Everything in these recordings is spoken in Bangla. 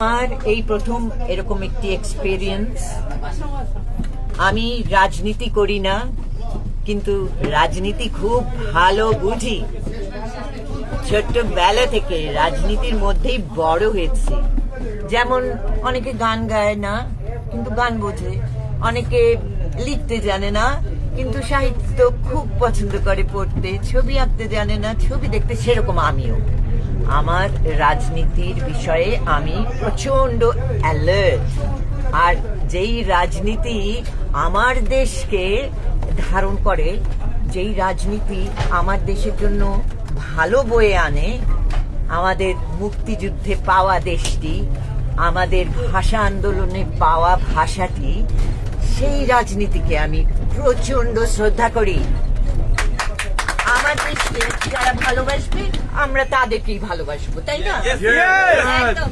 আমার এই প্রথম এরকম একটি এক্সপেরিয়েন্স। আমি রাজনীতি করি না, কিন্তু রাজনীতি খুব ভালো বুঝি। ছোট্টবেলা থেকে রাজনীতির মধ্যেই বড় হয়েছি। যেমন অনেকে গান গায় না, কিন্তু গান বোঝে। অনেকে লিখতে জানে না, কিন্তু সাহিত্য খুব পছন্দ করে পড়তে। ছবি আঁকতে জানে না, ছবি দেখতে। সেরকম আমিও। আমার রাজনীতির বিষয়ে আমি প্রচন্ড অ্যালার্ট। আর যেই রাজনীতি আমার দেশকে ধারণ করে, যেই রাজনীতি আমার দেশের জন্য ভালো বয়ে আনে, আমাদের মুক্তিযুদ্ধে পাওয়া দেশটি, আমাদের ভাষা আন্দোলনে পাওয়া ভাষাটি, সেই রাজনীতিকে আমি প্রচন্ড শ্রদ্ধা করি। আমার দেশকে যারা ভালোবাসবে, আমরা তাদেরকেই ভালোবাসবো, তাই না? একদম।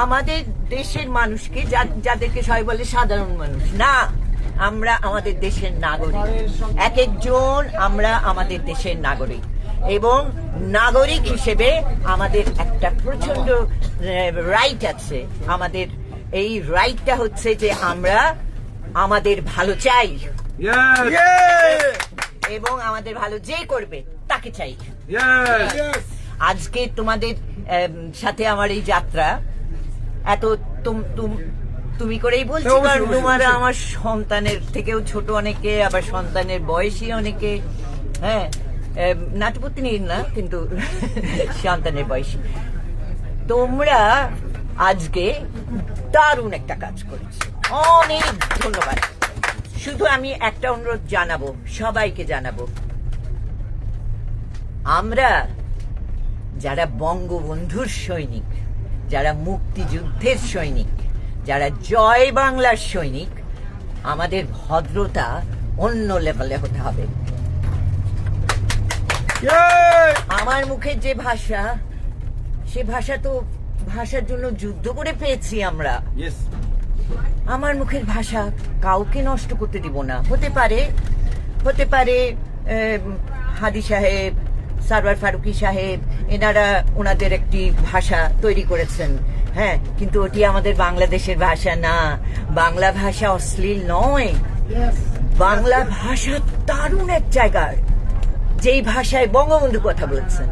আমাদের দেশের মানুষকে, যাদেরকে সবাই বলে সাধারণ মানুষ, না, আমরা আমাদের দেশের নাগরিক। এক একজন আমরা আমাদের দেশের নাগরিক, এবং নাগরিক হিসেবে আমাদের একটা প্রচন্ড রাইট আছে। আমাদের এই রাইটটা হচ্ছে যে আমরা আমাদের ভালো চাই, এবং আমাদের ভালো যে করবে তাকে চাই। আজকে তোমাদের সাথে আমার এই যাত্রা এত তুমি করেই বলছি, কারণ তোমার আমার সন্তানের থেকেও ছোট অনেকে, আবার সন্তানের বয়সী অনেকে। হ্যাঁ, নাট্যপত্নীর না, কিন্তু সন্তানের বয়সী। তোমরা আজকে দারুণ একটা কাজ করেছো, অনেক ধন্যবাদ। শুধু আমি একটা অনুরোধ জানাবো, সবাইকে জানাবো, আমরা যারা বঙ্গবন্ধুর সৈনিক, যারা মুক্তিযুদ্ধের সৈনিক, যারা জয় বাংলার সৈনিক, আমাদের ভদ্রতা অন্য লেভেলে হতে হবে। আমার মুখের যে ভাষা, সে ভাষা তো ভাষার জন্য যুদ্ধ করে পেয়েছি আমরা। আমার মুখের ভাষা কাউকে নষ্ট করতে দিব না। হতে পারে হাদি সাহেব, সারওয়ার ফারুকী সাহেব, এনারা ওনাদের একটি ভাষা তৈরি করেছেন, হ্যাঁ, কিন্তু ওটি আমাদের বাংলাদেশের ভাষা না। বাংলা ভাষা অশ্লীল নয়, বাংলা ভাষা দারুণ এক জায়গার। যেই ভাষায় বঙ্গবন্ধু কথা বলেছেন,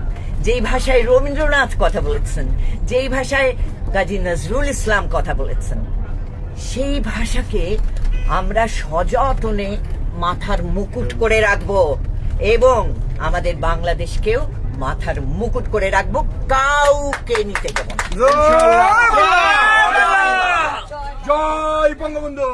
যেই ভাষায় রবীন্দ্রনাথ কথা বলেছেন, যেই ভাষায় কাজী নজরুল ইসলাম কথা বলেছেন, সেই ভাষাকে আমরা সযত্নে মাথার মুকুট করে রাখবো, এবং আমাদের বাংলাদেশকেও মাথার মুকুট করে রাখবো, কাউকে নিতে দেব না। জয় বঙ্গবন্ধু।